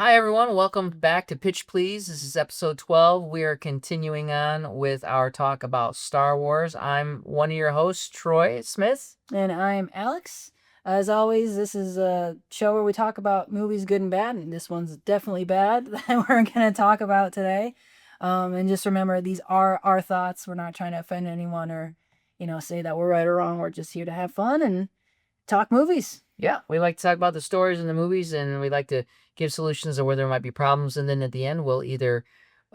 Hi, everyone. Welcome back to Pitch Please. This is episode 12. We are continuing on with our talk about Star Wars. I'm one of your hosts, Troy Smith. And I'm Alex. As always, this is a show where we talk about movies good and bad, and this one's definitely bad that we're going to talk about today. And just remember, these are our thoughts. We're not trying to offend anyone or, say that we're right or wrong. We're just here to have fun and talk movies. Yeah, we like to talk about the stories in the movies, and we like to give solutions of where there might be problems. And then at the end, we'll either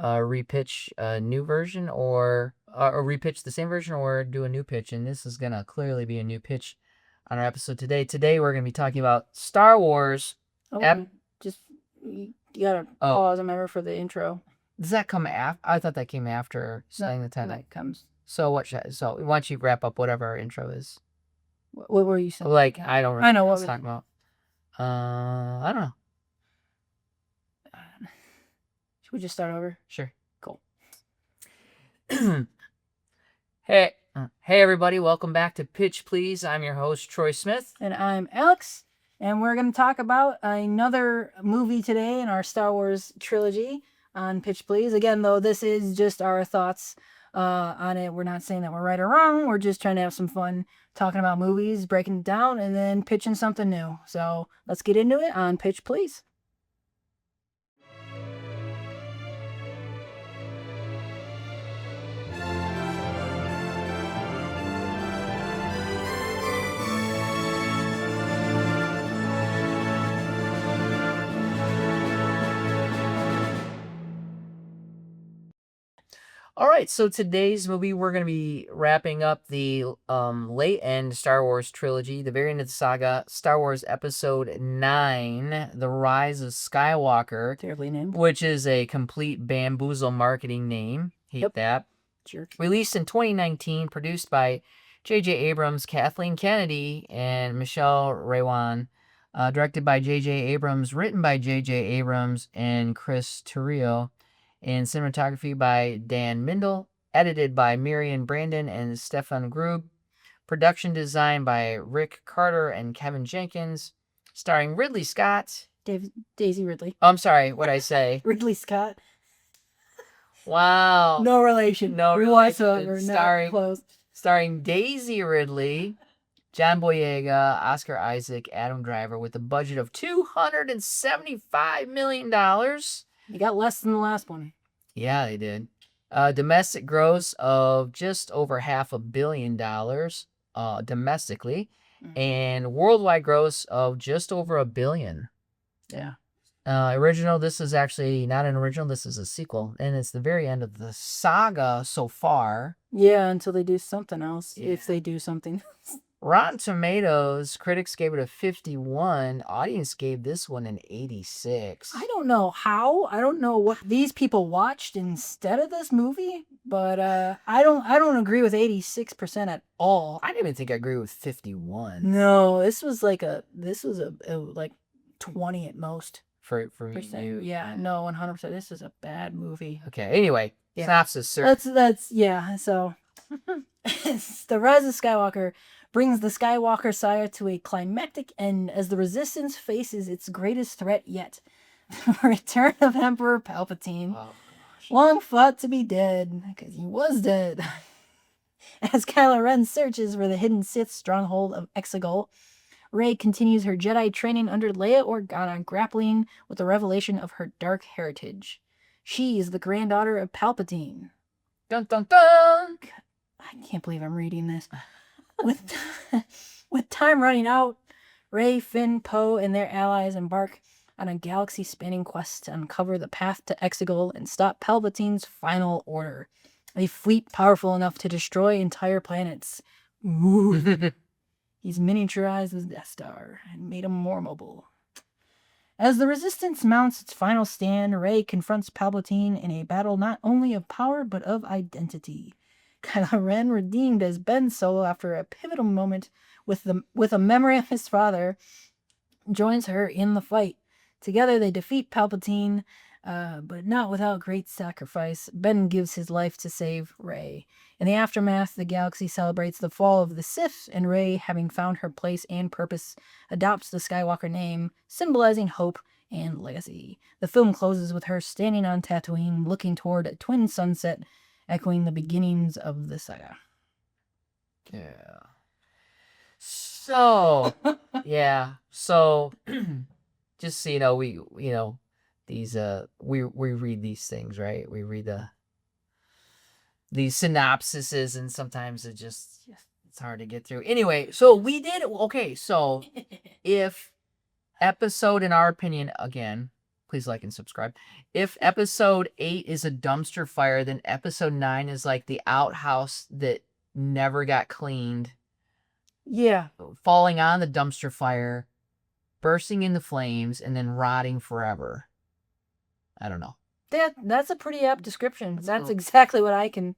repitch a new version or repitch the same version or do a new pitch. And this is going to clearly be a new pitch on our episode today. Today, we're going to be talking about Star Wars. You gotta pause, remember, for the intro. Does that come after? I thought that came after saying the title. That comes. So why don't you wrap up whatever our intro is? What were you saying? Like, I don't I know what we're talking about. I don't know. Should we just start over? Sure. Cool. Hey everybody, welcome back to Pitch Please. I'm your host, Troy Smith. And I'm Alex. And we're going to talk about another movie today in our Star Wars trilogy on Pitch Please. Again, though, this is just our thoughts on it. We're not saying that we're right or wrong. We're just trying to have some fun talking about movies, breaking it down, and then pitching something new. So let's get into it on Pitch Please. All right, so today's movie, we're going to be wrapping up the late end Star Wars trilogy, the very end of the saga, Star Wars Episode 9, The Rise of Skywalker. Terribly named. Which is a complete bamboozle marketing name. Hate that. Sure. Released in 2019, produced by J.J. Abrams, Kathleen Kennedy, and Michelle Rewan. Directed by J.J. Abrams, written by J.J. Abrams and Chris Terrio. And cinematography by Dan Mindel, edited by Miriam Brandon and Stefan Grub, production design by Rick Carter and Kevin Jenkins, starring Ridley Scott. Daisy Ridley. Oh, I'm sorry, what'd I say? Ridley Scott. Wow. No relation. No relation. We're not close. Starring Daisy Ridley, John Boyega, Oscar Isaac, Adam Driver, with a budget of $275 million. You got less than the last one. Yeah, they did. Domestic gross of just over $500 million domestically, and worldwide gross of just over $1 billion. Yeah. Original. This is actually not an original. This is a sequel, and it's the very end of the saga so far. Yeah, until they do something else. Yeah. If they do something. Rotten Tomatoes, critics gave it a 51. Audience gave this one an 86. I don't know how. I don't know what these people watched instead of this movie, but I don't agree with 86% at all. I didn't even think I agree with 51. No, this was like like 20 at most. For me, yeah, no, 100%. This is a bad movie. Okay. Anyway, yeah. Synopsis, sir. That's yeah. So, The Rise of Skywalker brings the Skywalker saga to a climactic end as the Resistance faces its greatest threat yet: the return of Emperor Palpatine. Oh, gosh. Long thought to be dead, because he was dead. As Kylo Ren searches for the hidden Sith stronghold of Exegol, Rey continues her Jedi training under Leia Organa, grappling with the revelation of her dark heritage. She is the granddaughter of Palpatine. Dun dun dun! I can't believe I'm reading this. With time running out, Rey, Finn, Poe, and their allies embark on a galaxy-spanning quest to uncover the path to Exegol and stop Palpatine's final order. A fleet powerful enough to destroy entire planets. Ooh. He's miniaturized the Death Star and made him more mobile. As the Resistance mounts its final stand, Rey confronts Palpatine in a battle not only of power but of identity. Kylo Ren, redeemed as Ben Solo after a pivotal moment with a memory of his father, joins her in the fight. Together they defeat Palpatine, but not without great sacrifice. Ben gives his life to save Rey. In the aftermath, the galaxy celebrates the fall of the Sith, and Rey, having found her place and purpose, adopts the Skywalker name, symbolizing hope and legacy. The film closes with her standing on Tatooine, looking toward a twin sunset, echoing the beginnings of the saga. Yeah. So, yeah. So, just so you know, these we read these things, right? We read these synopsises, and sometimes it's hard to get through. Anyway, so we did okay. So, if episode, in our opinion, again, please like and subscribe. If episode 8 is a dumpster fire, then episode 9 is like the outhouse that never got cleaned, Yeah. falling on the dumpster fire, bursting into flames, and then rotting forever. I don't know. That's a pretty apt description. That's exactly what I can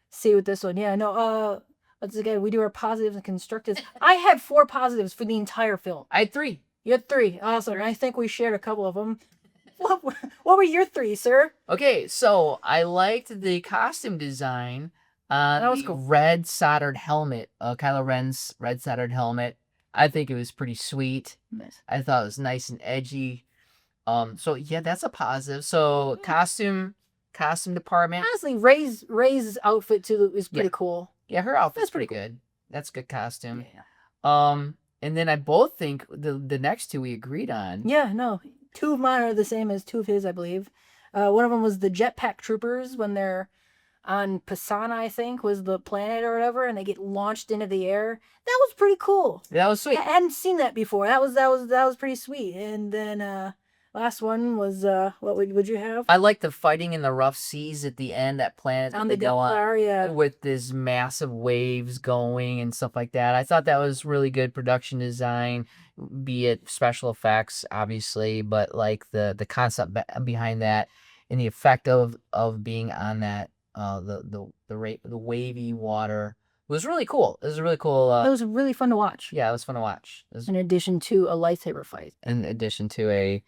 see with this one. Yeah, no, once again, we do our positives and constructives. I had 4 positives for the entire film. I had 3. You had 3. Awesome. I think we shared a couple of them. What were your 3, sir? Okay, so I liked the costume design. That was the cool. red soldered helmet, Kylo Ren's red soldered helmet. I think it was pretty sweet. Nice. I thought it was nice and edgy. So yeah, that's a positive. So costume department. Honestly, Ray's outfit too is pretty cool. Yeah, her outfit's That's pretty pretty good. That's a good costume. Yeah. And then I both think the next 2 we agreed on. Yeah, no. 2 of mine are the same as 2 of his, I believe. One of them was the jetpack troopers when they're on Pisana, I think, was the planet or whatever, and they get launched into the air. That was pretty cool. That was sweet. I hadn't seen that before. That was pretty sweet. And then last one was what would you have? I like the fighting in the rough seas at the end. That planet On that the they go on, yeah. with this massive waves going and stuff like that. I thought that was really good production design, be it special effects, obviously, but like the concept behind that and the effect of being on that the wavy water was really cool. It was really cool. It was really fun to watch. Yeah, it was fun to watch. In addition to a lightsaber fight. In addition to a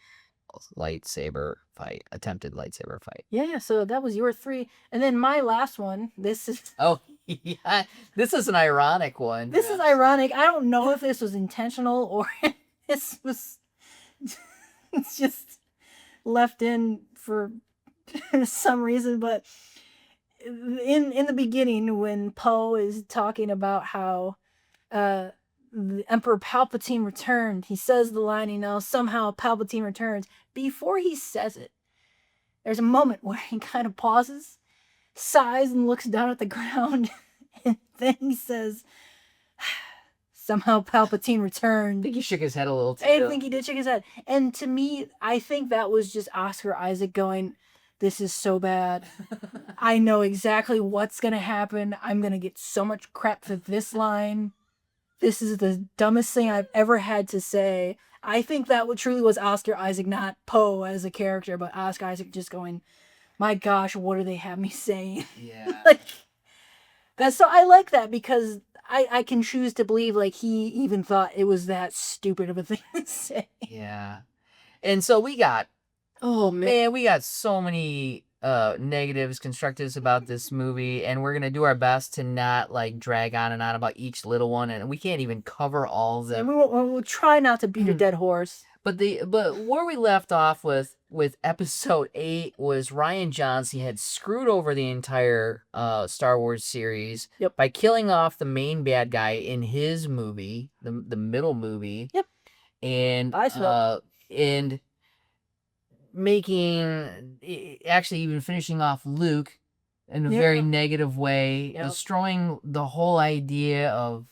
attempted lightsaber fight. Yeah, so that was your 3. And then my last one, this is... Oh, yeah. This is an ironic one. This is ironic. I don't know if this was intentional or this was it's just left in for some reason, but in the beginning when Poe is talking about how the Emperor Palpatine returned, he says the line, somehow Palpatine returns. Before he says it, there's a moment where he kind of pauses, sighs, and looks down at the ground, and then he says, somehow Palpatine returned. I think he shook his head a little too. I think he did shake his head. And to me, I think that was just Oscar Isaac going, this is so bad. I know exactly what's going to happen. I'm going to get so much crap for this line. This is the dumbest thing I've ever had to say. I think that truly was Oscar Isaac, not Poe as a character, but Oscar Isaac just going, my gosh, what do they have me saying? Yeah. So I like that because I can choose to believe he even thought it was that stupid of a thing to say. Yeah. And so we got, oh man, we got so many negatives, constructives about this movie, and we're gonna do our best to not drag on and on about each little one, and we can't even cover all of them. And we'll try not to beat a dead horse. But where we left off with episode 8 was Rian Johnson had screwed over the entire Star Wars series by killing off the main bad guy in his movie, the middle movie. Yep. And actually even finishing off Luke in a very negative way, destroying the whole idea of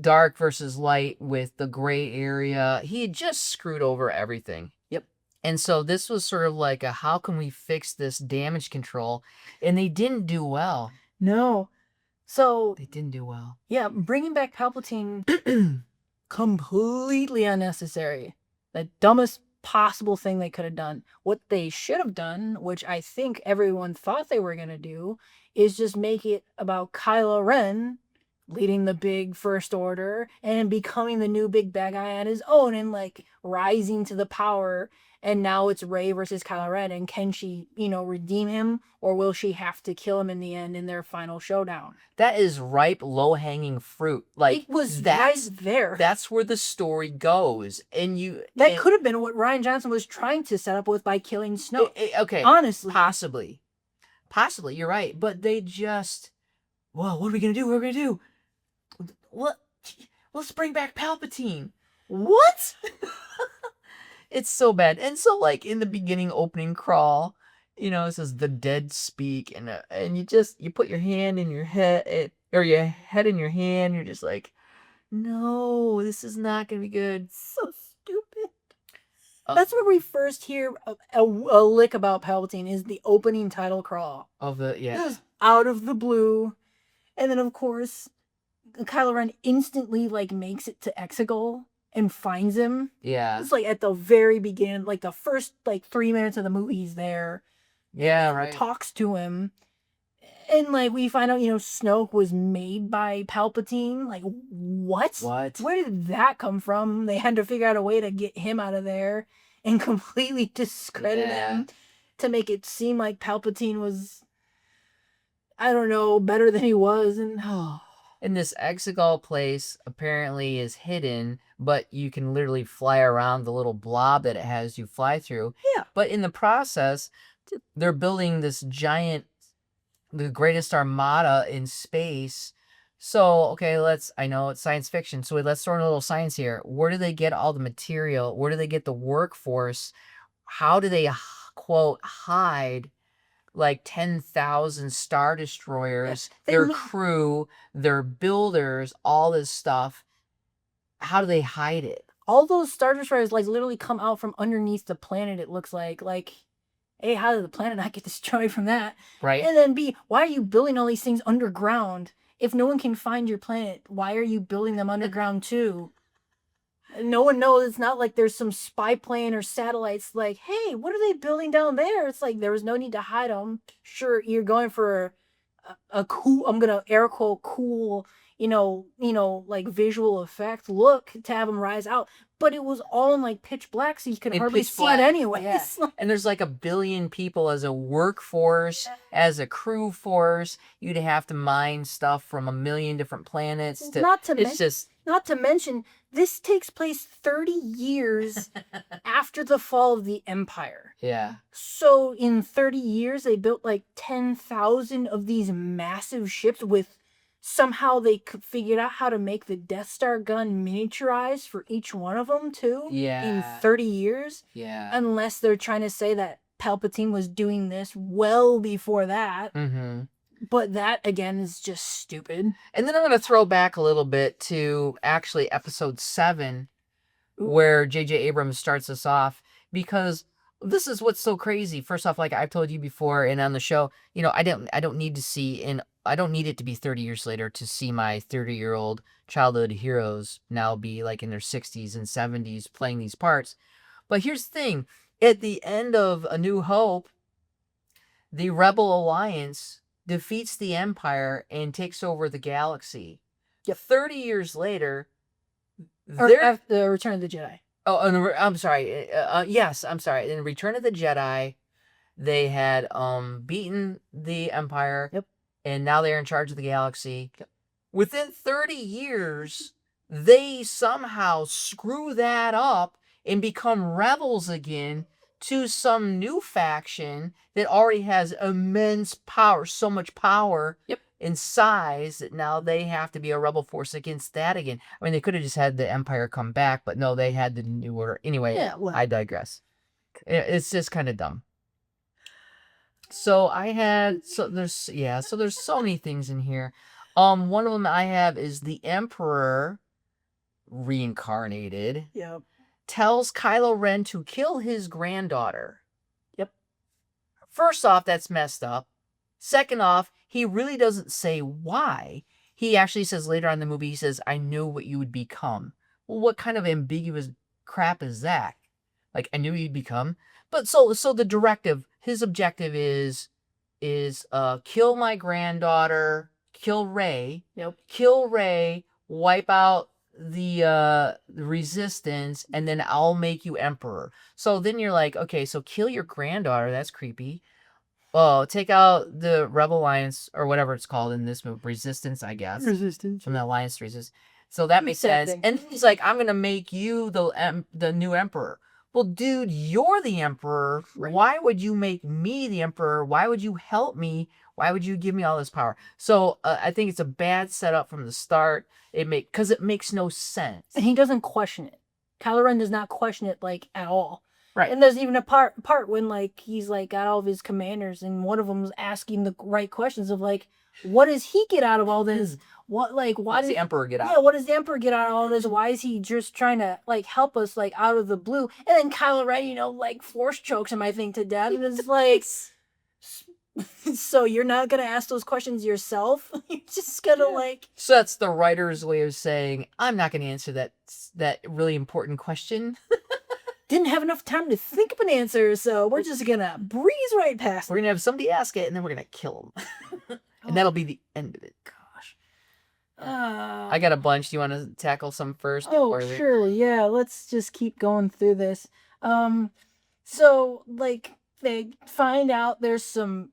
dark versus light with the gray area. He had just screwed over everything. Yep. And so this was sort of like how can we fix this damage control? And they didn't do well. No. So they didn't do well. Yeah, bringing back Palpatine completely unnecessary. The dumbest possible thing they could have done. What they should have done, which I think everyone thought they were going to do, is just make it about Kylo Ren leading the big First Order and becoming the new big bad guy on his own and like rising to the power. And now it's Rey versus Kylo Ren, and can she, redeem him, or will she have to kill him in the end in their final showdown? That is ripe, low-hanging fruit. Like, it was right there. That's where the story goes. And that could have been what Rian Johnson was trying to set up with by killing Snoke. Okay. Honestly. Possibly, you're right. But they just, well, what are we going to do? What are we going to do? What? Let's bring back Palpatine. What? It's so bad. And so, like, in the beginning opening crawl, it says the dead speak, and you put your hand in your head, or your head in your hand. You're just like, no, this is not gonna be good. So stupid. That's where we first hear a lick about Palpatine, is the opening title crawl of the It was out of the blue, and then of course Kylo Ren instantly like makes it to Exegol and finds him. Yeah. It's like at the very beginning, like the first like 3 minutes of the movie, he's there. Yeah, right. Talks to him. And like we find out, Snoke was made by Palpatine. Like, what? What? Where did that come from? They had to figure out a way to get him out of there and completely discredit him to make it seem like Palpatine was, I don't know, better than he was. And this Exegol place apparently is hidden, but you can literally fly around the little blob that it has you fly through. Yeah. But in the process, they're building this giant, the greatest armada in space. So, okay, I know it's science fiction, so let's throw in a little science here. Where do they get all the material? Where do they get the workforce? How do they, quote, hide like 10,000 Star Destroyers, their crew, their builders, all this stuff? How do they hide it? All those Star Destroyers like literally come out from underneath the planet, it looks like. Like, A, how did the planet not get destroyed from that? Right. And then B, why are you building all these things underground? If no one can find your planet, why are you building them underground too? No one knows. It's not like there's some spy plane or satellites like, hey, what are they building down there? It's like there was no need to hide them. Sure, you're going for a cool, I'm gonna air quote cool, like visual effect look to have them rise out, but it was all in like pitch black, so you can hardly see it anyway. Yeah. And there's like 1 billion people as a workforce, as a crew force. You'd have to mine stuff from 1 million different planets. Not to mention, this takes place 30 years after the fall of the Empire. Yeah. So in 30 years, they built like 10,000 of these massive ships with, somehow they figured out how to make the Death Star gun miniaturized for each one of them too. Yeah. In 30 years. Yeah. Unless they're trying to say that Palpatine was doing this well before that. Mm-hmm. But that, again, is just stupid. And then I'm going to throw back a little bit to actually episode 7, where J.J. Abrams starts us off, because this is what's so crazy. First off, like I've told you before and on the show, I don't need to see, and I don't need it to be 30 years later to see my 30-year-old childhood heroes now be like in their 60s and 70s playing these parts. But here's the thing. At the end of A New Hope, the Rebel Alliance defeats the Empire and takes over the galaxy. Yep. 30 years later, after Return of the Jedi. Oh, I'm sorry. Yes, I'm sorry. In Return of the Jedi, they had beaten the Empire. Yep. And now they're in charge of the galaxy. Yep. Within 30 years, they somehow screw that up and become rebels again to some new faction that already has immense power, so much power in size that now they have to be a rebel force against that again. I mean, they could have just had the Empire come back, but no, they had the New Order. Anyway, I digress. It's just kind of dumb. So there's so many things in here. One of them I have is the Emperor reincarnated. Yep. Tells Kylo Ren to kill his granddaughter. Yep. First off, that's messed up. Second off, he really doesn't say why. He actually says later on in the movie, he says, I knew what you would become. Well, what kind of ambiguous crap is that? Like, I knew you'd become? But so the directive, his objective is kill my granddaughter kill Rey. Yep. Kill Rey, wipe out the resistance, and then I'll make you emperor. So then you're like, okay, so kill your granddaughter. That's creepy. Oh, take out the Rebel Alliance or whatever it's called in this movie, Resistance, I guess. Resistance. From the Alliance to Resistance. So that makes sense. And he's like, I'm gonna make you the new emperor. Well, dude, you're the emperor. Right. Why would you make me the emperor? Why would you help me? Why would you give me all this power? So I think it's a bad setup from the start. Because it makes no sense. And he doesn't question it. Kylo Ren does not question it like at all. Right. And there's even a part when like he's like got all of his commanders, and one of them's asking the right questions of like, what does he get out of all this? What like why does the Emperor get out? Yeah, what does the Emperor get out of all this? Why is he just trying to like help us like out of the blue? And then Kylo Ren, like force chokes him, I think, to death. And it's like, so you're not gonna ask those questions yourself? You're just gonna like. So that's the writer's way of saying, I'm not gonna answer that really important question. Didn't have enough time to think of an answer, so we're just gonna breeze right past. We're gonna have somebody ask it, and then we're gonna kill them, and that'll be the end of it. Gosh, I got a bunch. Do you want to tackle some first? Oh, surely, yeah. Let's just keep going through this. So like they find out there's some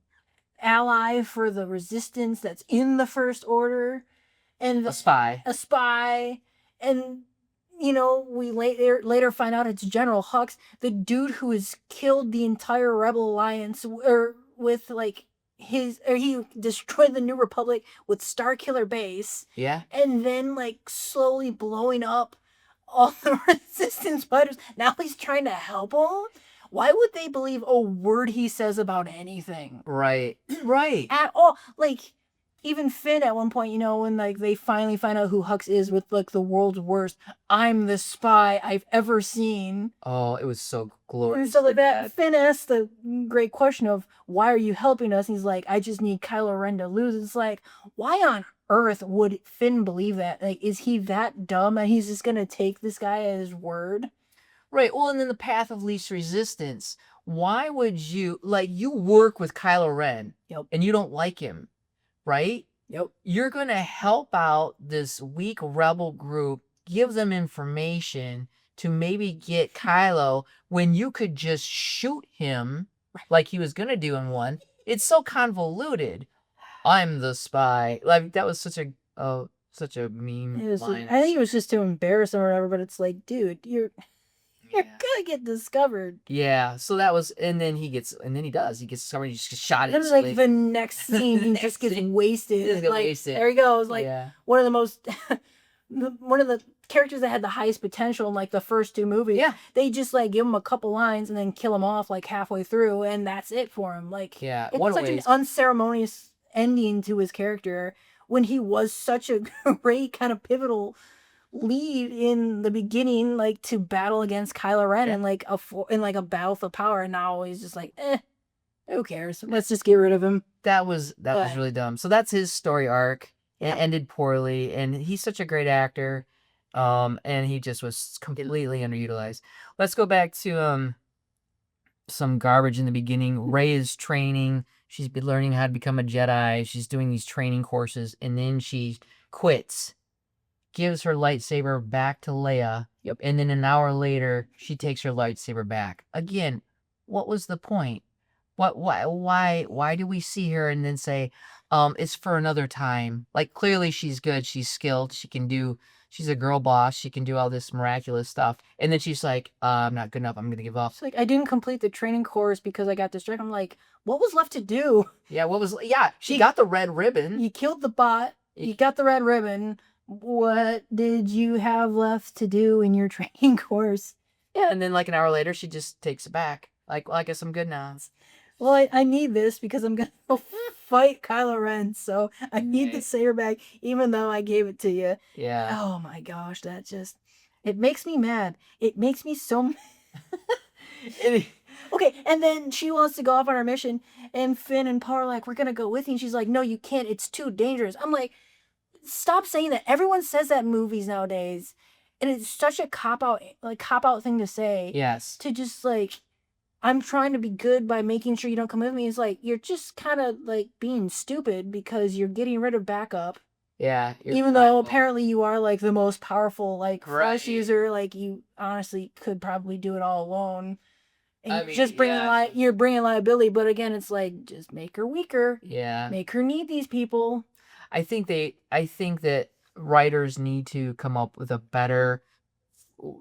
ally for the resistance that's in the First Order, and a spy, and. We later find out it's General Hux, the dude who has killed the entire Rebel Alliance, or with like he destroyed the New Republic with Starkiller Base. Yeah. And then like slowly blowing up all the Resistance fighters. Now he's trying to help them. Why would they believe a word he says about anything? Right. Right. At all. Like, even Finn at one point, when like they finally find out who Hux is with like the world's worst, I'm the spy I've ever seen. Oh, it was so glorious. And so like that, Finn asks the great question of, why are you helping us? And he's like, I just need Kylo Ren to lose. It's like, why on earth would Finn believe that? Like, is he that dumb and he's just gonna take this guy at his word? Right. Well, and then the path of least resistance. Why would you work with Kylo Ren? Yep. And you don't like him. Right? Yep. You're going to help out this weak rebel group, give them information to maybe get Kylo when you could just shoot him like he was going to do in one. It's so convoluted. I'm the spy. Like, that was such a mean line. I think it was just to embarrass him or whatever, but it's like, dude, you're gonna get discovered. Yeah, so that was, and then he gets discovered. He just gets shot. Then like the next scene, he just gets wasted. There he goes. Like one of the most, one of the characters that had the highest potential in like the first two movies. Yeah, they just like give him a couple lines and then kill him off like halfway through, and that's it for him. Like, it's such an unceremonious ending to his character when he was such a great kind of pivotal lead in the beginning, like to battle against Kylo Ren in like a battle for power, and now he's just like, who cares? Let's just get rid of him. That was really dumb. So that's his story arc. It ended poorly, and he's such a great actor, and he just was completely underutilized. Let's go back to some garbage in the beginning. Rey is training. She's been learning how to become a Jedi. She's doing these training courses, and then she quits. Gives her lightsaber back to Leia. Yep. And then an hour later, she takes her lightsaber back. Again, what was the point? Why do we see her and then say, it's for another time? Like, clearly she's good, she's skilled, she's a girl boss, she can do all this miraculous stuff. And then she's like, I'm not good enough, I'm gonna give up. It's like, I didn't complete the training course because I got distracted. I'm like, what was left to do? She got the red ribbon. You killed the bot, you got the red ribbon. What did you have left to do in your training course? Yeah, and then like an hour later, she just takes it back. Like, well, I guess I'm good now. Well, I need this because I'm going to go fight Kylo Ren, so I need the saber back, even though I gave it to you. Yeah. Oh my gosh, it makes me mad. It makes me so mad. Okay, and then she wants to go off on her mission, and Finn and Poe are like, we're going to go with you. And she's like, no, you can't. It's too dangerous. I'm like, stop saying that. Everyone says that in movies nowadays, and it's such a cop out thing to say. Yes. To just like, I'm trying to be good by making sure you don't come with me. It's like, you're just kind of like being stupid because you're getting rid of backup. Yeah. Even though apparently you are like the most powerful like force Right. user, like you honestly could probably do it all alone. And I mean, just bringing yeah. you're bringing liability, but again, it's like just make her weaker. Yeah. Make her need these people. I think that writers need to come up with a better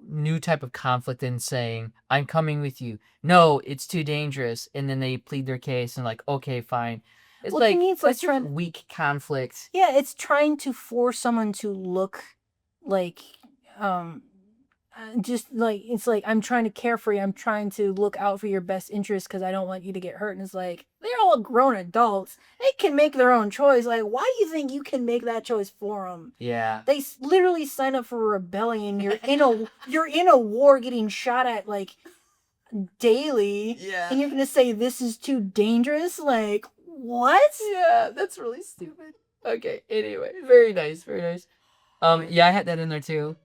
new type of conflict than saying, I'm coming with you. No, it's too dangerous. And then they plead their case and like, okay, fine. It's Well, like, to me, it's that's like just weak conflict. Yeah, it's trying to force someone to look like just like it's like I'm trying to care for you. I'm trying to look out for your best interest because I don't want you to get hurt. And it's like they're all grown adults. They can make their own choice. Like, why do you think you can make that choice for them? Yeah. They literally sign up for a rebellion. You're in a war, getting shot at like daily. Yeah. And you're gonna say this is too dangerous? Like, what? Yeah, that's really stupid. Okay, anyway, very nice, very nice. Yeah, I had that in there too.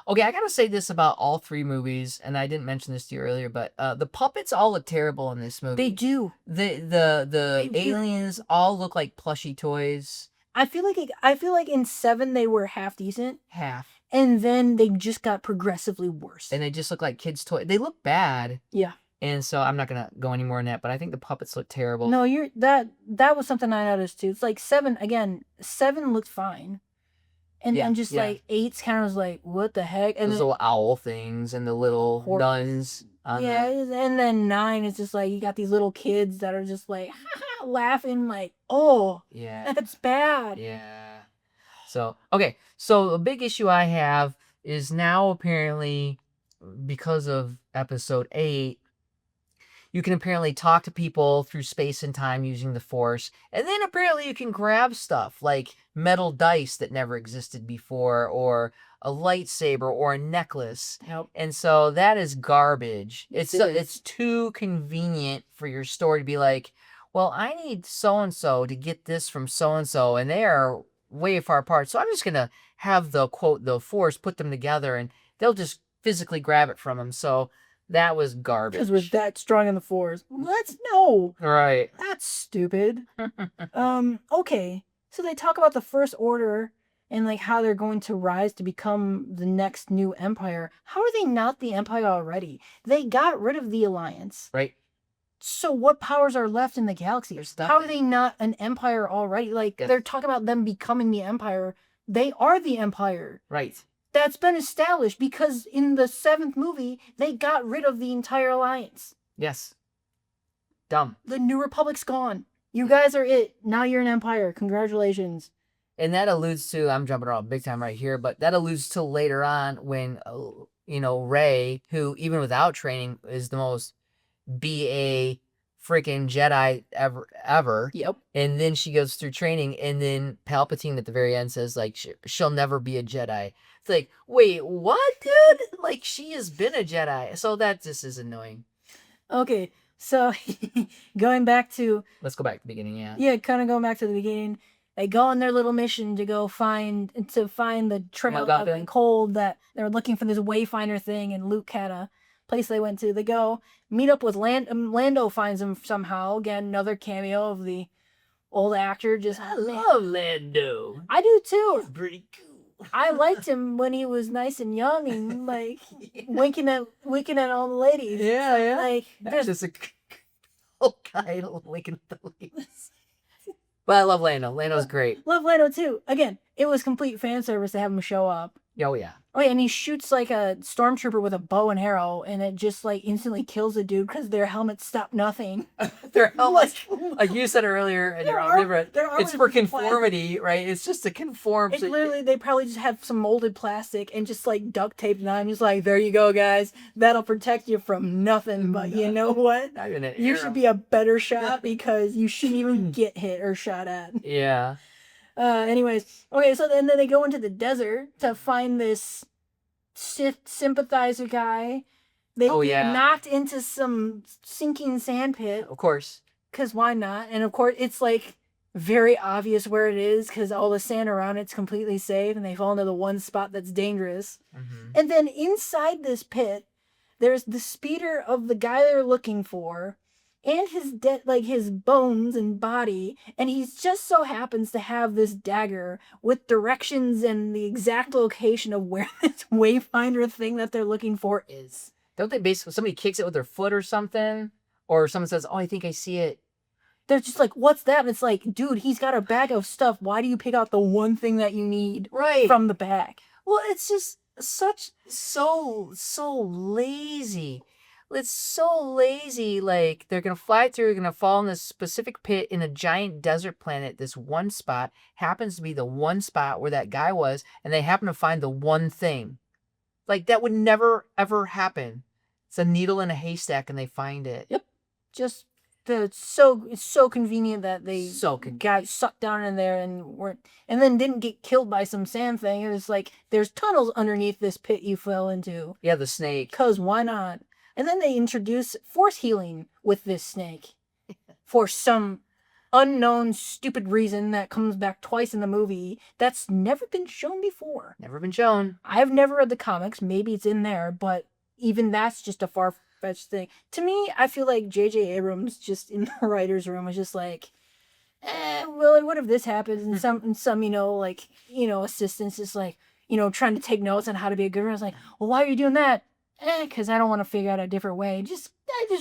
Okay, I gotta say this about all three movies, and I didn't mention this to you earlier, but the puppets all look terrible in this movie. They do. The aliens all look like plushy toys. I feel like in 7 they were half decent, Half. and then they just got progressively worse. And they just look like kids' toys. They look bad. Yeah. And so I'm not gonna go any more on that, but I think the puppets look terrible. No, that was something I noticed too. It's like 7 looked fine. And then just like 8's kind of was like, what the heck? And those little owl things and the little nuns. Yeah, and then 9 is just like you got these little kids that are just like laughing like, oh, yeah, that's bad. Yeah. So okay, so a big issue I have is now apparently because of episode 8, you can apparently talk to people through space and time using the Force. And then apparently you can grab stuff like metal dice that never existed before, or a lightsaber, or a necklace. Yep. And so that is garbage. Yes, It's too convenient for your story to be like, well, I need so-and-so to get this from so-and-so, and they are way far apart. So I'm just going to have the, quote, the Force put them together, and they'll just physically grab it from them. So that was garbage. Because we're that strong in the Force. No. Right. That's stupid. Okay. So they talk about the First Order and like how they're going to rise to become the next new empire. How are they not the empire already? They got rid of the Alliance. Right. So what powers are left in the galaxy? How are they not an empire already? Like they're talking about them becoming the empire. They are the empire. Right. That's been established because in the 7th movie, they got rid of the entire Alliance. Yes. Dumb. The New Republic's gone. You guys are it. Now you're an empire. Congratulations. And that alludes to, I'm jumping around big time right here, but that alludes to later on when, Rey, who even without training is the most BA freaking Jedi ever. Yep. And then she goes through training, and then Palpatine at the very end says, like, she'll never be a Jedi. It's like, wait, what, dude? Like, she has been a Jedi. So that just is annoying. Okay, so going back to... Let's go back to the beginning, yeah. Yeah, kind of going back to the beginning. They go on their little mission to go find the trail of cold that they were looking for this Wayfinder thing, and Luke had a place they went to. They go meet up with Lando finds them somehow. Again, another cameo of the old actor. I love Lando. I do too. He's pretty cool. I liked him when he was nice and young and like winking at all the ladies. Yeah. Like there's just a old guy winking at the ladies. But I love Lando. Lando's great. Love Lando too. Again, it was complete fan service to have him show up. Oh yeah. Oh yeah, and he shoots like a stormtrooper with a bow and arrow, and it just like instantly kills the dude because their helmets stop nothing. Their helmets, like you said earlier, and it's for conformity, plastic. Right? It's just to conform. It's literally they probably just have some molded plastic and just like duct tape on. Just like there you go, guys. That'll protect you from nothing. But you know what? You should be a better shot because you shouldn't even get hit or shot at. Yeah. Anyways, okay, so then they go into the desert to find this Sith sympathizer guy. They get knocked into some sinking sand pit. Of course. Because why not? And of course, it's like very obvious where it is because all the sand around it's completely safe and they fall into the one spot that's dangerous. Mm-hmm. And then inside this pit, there's the speeder of the guy they're looking for, and his his bones and body, and he just so happens to have this dagger with directions and the exact location of where this wayfinder thing that they're looking for is. Don't they basically, somebody kicks it with their foot or something? Or someone says, oh, I think I see it. They're just like, what's that? And it's like, dude, he's got a bag of stuff. Why do you pick out the one thing that you need from the bag? Well, it's just so lazy. It's so lazy. Like, they're going to fly through, going to fall in this specific pit in a giant desert planet. This one spot happens to be the one spot where that guy was, and they happen to find the one thing. Like, that would never, ever happen. It's a needle in a haystack, and they find it. Yep. Just it's so convenient that they got got sucked down in there and then didn't get killed by some sand thing. It was like, there's tunnels underneath this pit you fell into. Yeah, the snake. 'Cause why not? And then they introduce force healing with this snake for some unknown stupid reason that comes back twice in the movie that's never been shown before. Never been shown. I've never read the comics. Maybe it's in there, but even that's just a far-fetched thing. To me, I feel like J.J. Abrams just in the writer's room was just like, well, and what if this happens? And some assistants just like, trying to take notes on how to be a good writer. I was like, well, why are you doing that? Because I don't want to figure out a different way. I just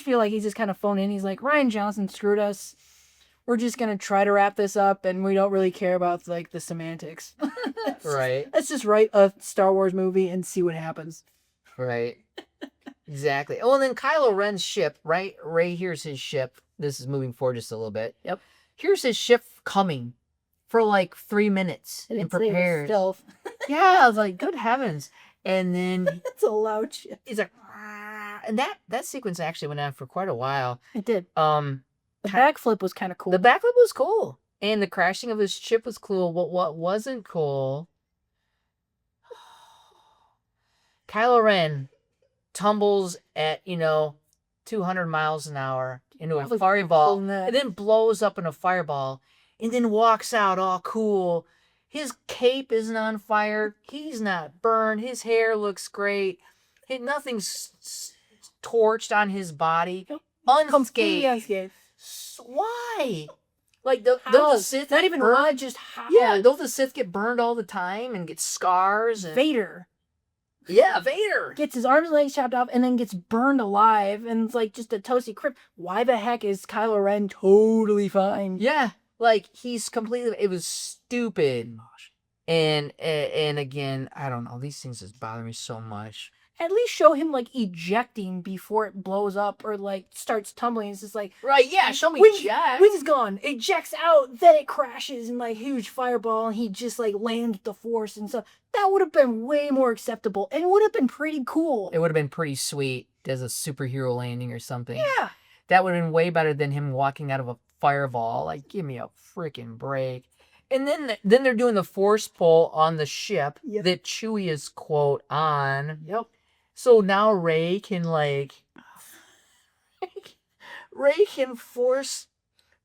feel like he's just kind of phoned in. He's like, Rian Johnson screwed us. We're just going to try to wrap this up, and we don't really care about, like, the semantics. Right. Let's just write a Star Wars movie and see what happens. Right. Exactly. Oh, and then Kylo Ren's ship, right? Rey hears his ship. This is moving forward just a little bit. Yep. Here's his ship coming for, like, 3 minutes and prepares. Yeah, I was like, good heavens. And then it's a loud ship. He's like, ah. And that sequence actually went on for quite a while. It did. The backflip was kind of cool. The backflip was cool, and the crashing of his ship was cool. What wasn't cool? Kylo Ren tumbles at 200 miles an hour into a fireball, and then blows up in a fireball, and then walks out all cool. His cape isn't on fire. He's not burned. His hair looks great. Nothing's torched on his body. Unscathed. Why? Like, don't the Sith not even why, just how? Yeah, don't the Sith get burned all the time and get scars? And... Vader. Yeah, Vader. Gets his arms and legs chopped off and then gets burned alive, and it's like just a toasty crisp. Why the heck is Kylo Ren totally fine? Yeah. Like, he's completely... It was stupid. And again, I don't know. These things just bother me so much. At least show him, like, ejecting before it blows up or, like, starts tumbling. It's just like... Right, yeah, show me eject. Wings is gone. Ejects out. Then it crashes in, like, huge fireball. And he just, like, lands with the force and stuff. That would have been way more acceptable. And it would have been pretty cool. It would have been pretty sweet as a superhero landing or something. Yeah. That would have been way better than him walking out of a fireball. Like, give me a freaking break. And then they're doing the force pull on the ship that Chewie is, quote, on. Yep. So now Rey can, like... Rey can force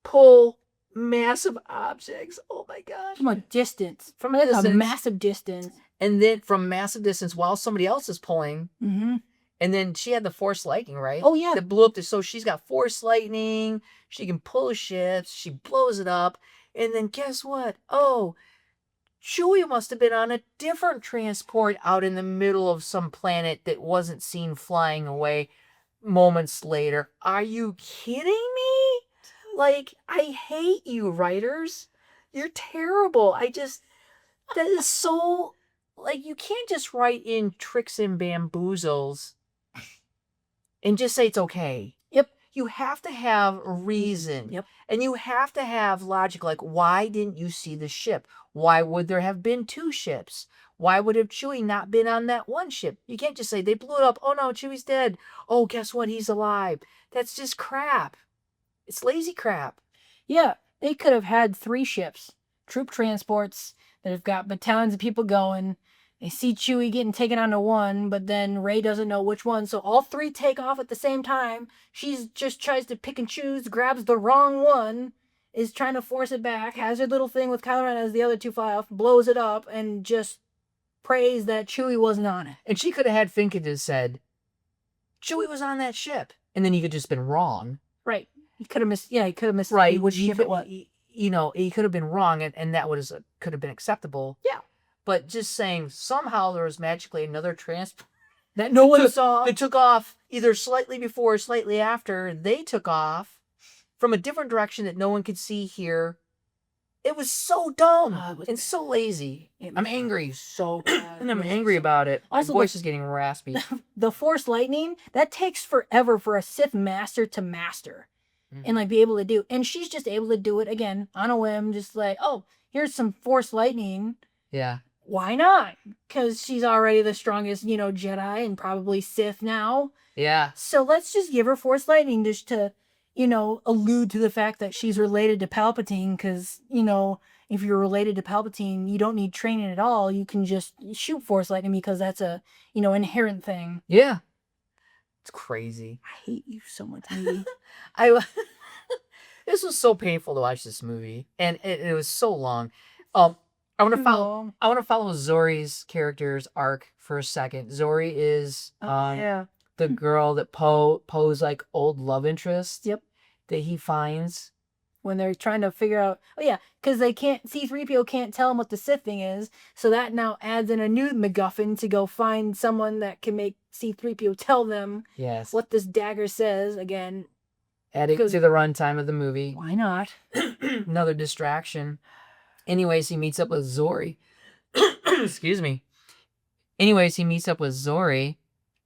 pull massive objects. Oh, my gosh. From a distance. From a massive distance. And then from massive distance while somebody else is pulling. Mm-hmm. And then she had the force lightning, right? Oh, yeah. That blew up. So she's got force lightning. She can pull ships. She blows it up. And then guess what? Oh, Chewie must have been on a different transport out in the middle of some planet that wasn't seen flying away moments later. Are you kidding me? Like, I hate you, writers. You're terrible. That is so, like, you can't just write in tricks and bamboozles and just say it's okay. Yep. You have to have reason. Yep. And you have to have logic. Like, why didn't you see the ship? Why would there have been 2 ships? Why would have Chewie not been on that one ship? You can't just say they blew it up. Oh, no, Chewie's dead. Oh, guess what? He's alive. That's just crap. It's lazy crap. Yeah, they could have had 3 ships. Troop transports that have got battalions of people going. They see Chewie getting taken onto one, but then Rey doesn't know which one, so all 3 take off at the same time. She just tries to pick and choose, grabs the wrong one, is trying to force it back, has her little thing with Kylo Ren as the other 2 fly off, blows it up, and just prays that Chewie wasn't on it. And she could have had Finka just said, Chewie was on that ship. And then he could just been wrong. Right. He could have missed. Yeah, he could have missed. Right. Which ship it was. You know, he could have been wrong, and that could have been acceptable. Yeah. But just saying somehow there was magically another transport that no one saw. That took off either slightly before or slightly after. They took off from a different direction that no one could see here. It was so dumb and so lazy. I'm angry. So bad. And I'm angry about it. Also, my voice is getting raspy. The Force lightning, that takes forever for a Sith master to master. And like be able to do. And she's just able to do it again on a whim. Just like, oh, here's some Force lightning. Yeah. Why not? Because she's already the strongest, Jedi and probably Sith now. Yeah. So let's just give her Force lightning just to, allude to the fact that she's related to Palpatine. Because, if you're related to Palpatine, you don't need training at all. You can just shoot Force lightning because that's a, inherent thing. Yeah. It's crazy. I hate you so much, movie. This was so painful to watch this movie, and it was so long. I want to follow Zori's character's arc for a second. Zori is the girl that Poe's like old love interest. Yep. That he finds when they're trying to figure out. Oh yeah, because C-3PO can't tell him what the Sith thing is, so that now adds in a new MacGuffin to go find someone that can make C-3PO tell them what this dagger says again. Adding to the runtime of the movie. Why not? Another distraction. Anyways, he meets up with Zori. Excuse me. Anyways, he meets up with Zori.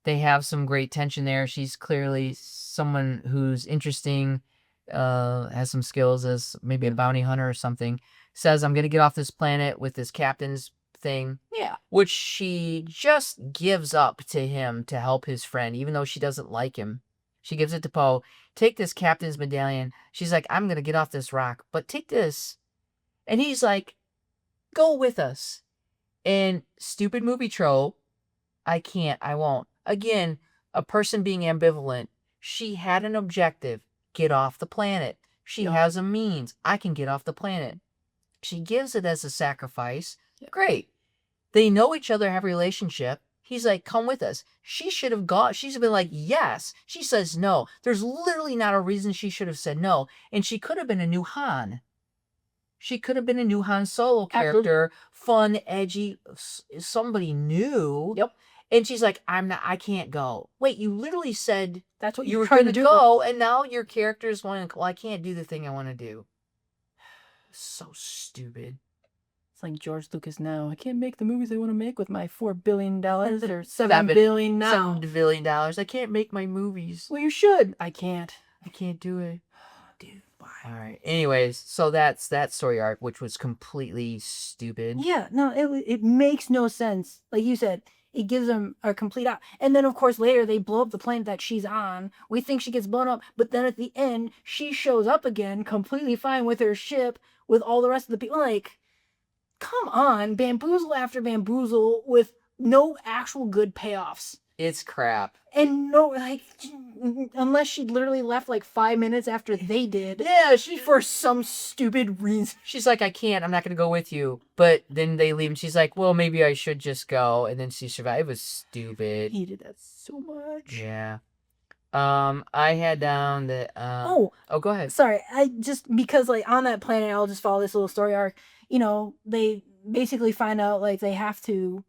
They have some great tension there. She's clearly someone who's interesting, has some skills as maybe a bounty hunter or something. Says, I'm going to get off this planet with this captain's thing. Yeah. Which she just gives up to him to help his friend, even though she doesn't like him. She gives it to Poe. Take this captain's medallion. She's like, I'm going to get off this rock, but take this. And he's like, go with us. And stupid movie trope, I can't, I won't. Again, a person being ambivalent. She had an objective, get off the planet. She has a means, I can get off the planet. She gives it as a sacrifice. Great. They know each other, have a relationship. He's like, come with us. She should have gone. She's been like, yes. She says no. There's literally not a reason she should have said no. And she could have been a new Han. She could have been a new Han Solo character. Fun, edgy, somebody new. Yep. And she's like, I can't go. Wait, you literally said that's what you were trying to go, and now your character's going, well, I can't do the thing I want to do. So stupid. It's like George Lucas now. I can't make the movies I want to make with my $4 billion or $7 billion now. $7 billion. I can't make my movies. Well, you should. I can't. I can't do it. Dude, why? All right. Anyways, so that's that story arc, which was completely stupid. Yeah, no, it makes no sense. Like you said, it gives them a complete out. And then, of course, later they blow up the planet that she's on. We think she gets blown up, but then at the end, she shows up again, completely fine with her ship, with all the rest of the people. Like, come on, bamboozle after bamboozle with no actual good payoffs. It's crap. And no, like, unless she literally left like 5 minutes after they did. Yeah, for some stupid reason. She's like, I can't, I'm not going to go with you. But then they leave and she's like, well, maybe I should just go. And then she survived. It was stupid. He hated that so much. Yeah. I had down that, oh, go ahead. Sorry. Because like on that planet, I'll just follow this little story arc. They basically find out like they have to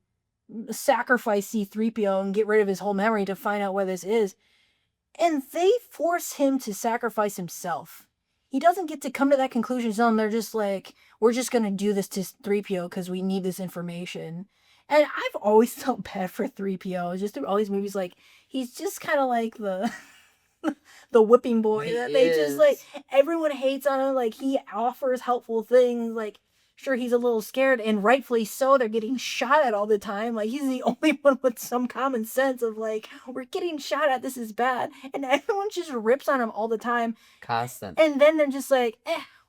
sacrifice C-3PO and get rid of his whole memory to find out where this is. And they force him to sacrifice himself. He doesn't get to come to that conclusion. So they're just like, we're just going to do this to 3PO because we need this information. And I've always felt bad for 3PO. Just through all these movies, like, he's just kind of like the whipping boy that they just like, everyone hates on him. Like, he offers helpful things. Like, sure, he's a little scared, and rightfully so. They're getting shot at all the time. Like, he's the only one with some common sense of, like, we're getting shot at, this is bad. And everyone just rips on him all the time. Constant. And then they're just like,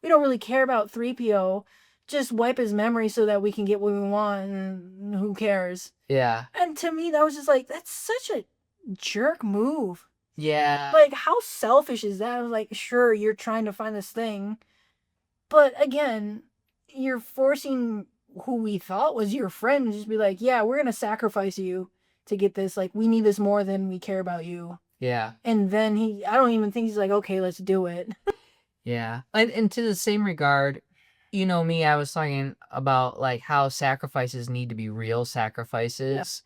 we don't really care about 3PO. Just wipe his memory so that we can get what we want, and who cares? Yeah. And to me, that was just like, that's such a jerk move. Yeah. Like, how selfish is that? I was like, sure, you're trying to find this thing. But again, you're forcing who we thought was your friend to just be like, yeah, we're going to sacrifice you to get this. Like, we need this more than we care about you. Yeah. And then I don't even think he's like, okay, let's do it. Yeah. And to the same regard, you know me, I was talking about like how sacrifices need to be real sacrifices.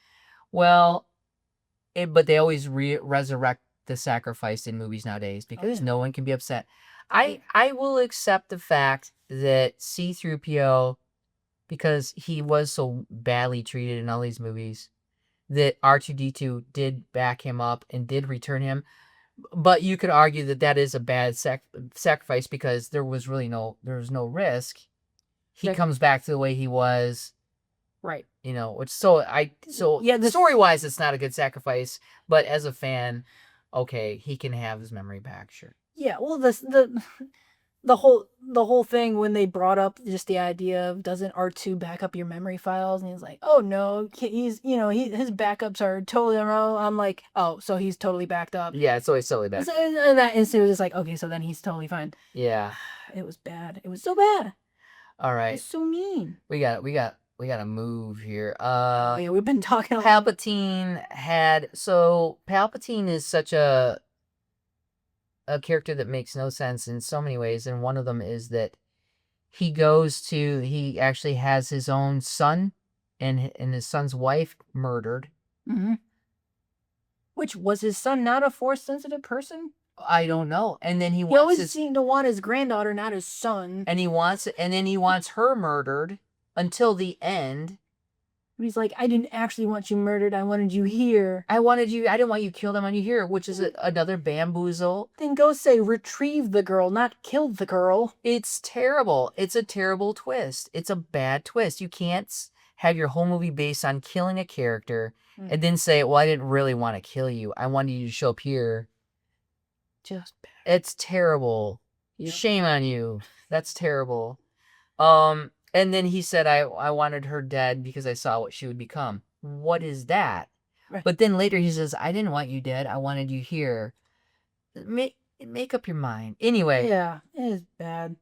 Well, but they always resurrect the sacrifice in movies nowadays because no one can be upset. I will accept the fact that C-3PO, because he was so badly treated in all these movies, that R2-D2 did back him up and did return him. But you could argue that that is a bad sacrifice because there was no risk. He comes back to the way he was. Right. You know, which story wise, it's not a good sacrifice, but as a fan, okay, he can have his memory back, sure. Yeah, well, the whole thing when they brought up just the idea of doesn't R2 back up your memory files, and he's like, oh no, he's his backups are totally wrong. I'm like, oh, so he's totally backed up. Yeah, it's always totally backed. So in that instant, it was just like, okay, so then he's totally fine. Yeah, it was bad. It was so bad. All right, it's so mean. We got to move here. Yeah, we've been talking. Palpatine Palpatine is such a character that makes no sense in so many ways, and one of them is that he actually has his own son and his son's wife murdered. Mm-hmm. Which, was his son not a force sensitive person? I don't know. And then he always seemed to want his granddaughter, not his son. And then he wants her murdered until the end. He's like, I didn't actually want you murdered. I wanted you here. I didn't want you killed. I want you here, which is another bamboozle. Then go say, retrieve the girl, not kill the girl. It's terrible. It's a terrible twist. It's a bad twist. You can't have your whole movie based on killing a character and then say, well, I didn't really want to kill you. I wanted you to show up here. Just bad. It's terrible. Yep. Shame on you. That's terrible. And then he said, I wanted her dead because I saw what she would become. What is that? Right. But then later he says, I didn't want you dead. I wanted you here. Make up your mind. Anyway. Yeah, it is bad.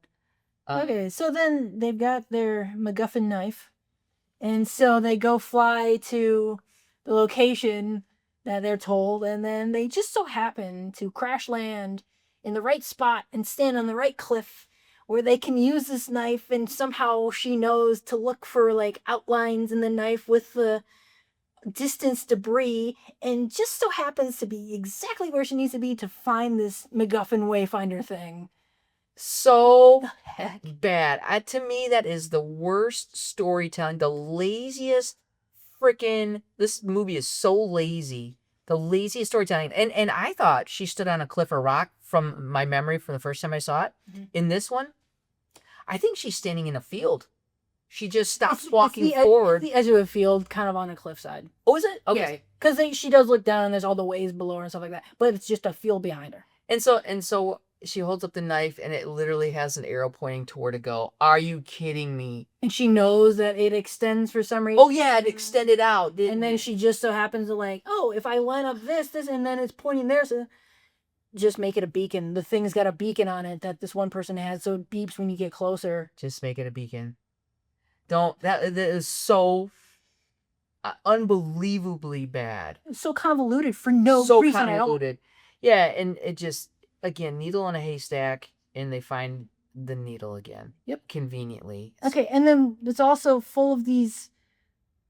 Okay, so then they've got their MacGuffin knife. And so they go fly to the location that they're told. And then they just so happen to crash land in the right spot and stand on the right cliff where they can use this knife, and somehow she knows to look for like outlines in the knife with the distance debris, and just so happens to be exactly where she needs to be to find this MacGuffin Wayfinder thing. So bad. To me, that is the worst storytelling, the laziest freaking. This movie is so lazy. The laziest storytelling. And I thought she stood on a cliff or rock from my memory from the first time I saw it. Mm-hmm. In this one, I think she's standing in a field. She just stops walking forward. It's the edge of a field, kind of on a cliffside. Oh, is it? Okay. Because she does look down and there's all the waves below her and stuff like that. But it's just a field behind her. And so she holds up the knife and it literally has an arrow pointing toward to go. Are you kidding me? And she knows that it extends for some reason. Oh, yeah, it extended out. And then she just so happens to like, oh, if I line up this, and then it's pointing there, so just make it a beacon. The thing's got a beacon on it that this one person has, so it beeps when you get closer. Just make it a beacon. That is so unbelievably bad. It's so convoluted for no reason at all. Yeah, and it just, again, needle in a haystack, and they find the needle again. Yep. Conveniently. Okay, and then it's also full of these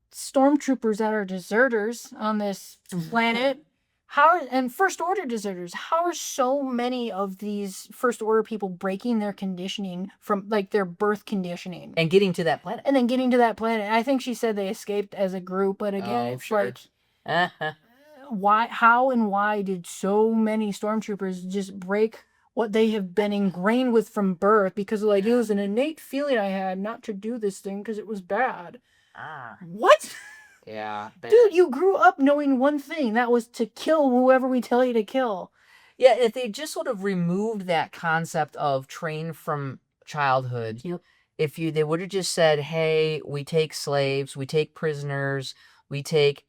stormtroopers that are deserters on this planet. And First Order deserters. How are so many of these First Order people breaking their conditioning from, like, their birth conditioning? And getting to that planet. I think she said they escaped as a group, but again, it's like, how and why did so many stormtroopers just break what they have been ingrained with from birth? Because, like, it was an innate feeling I had not to do this thing because it was bad. What? Yeah. Bad. Dude, you grew up knowing one thing. That was to kill whoever we tell you to kill. Yeah, if they just sort of removed that concept of train from childhood, yep. They would have just said, hey, we take slaves, we take prisoners, we take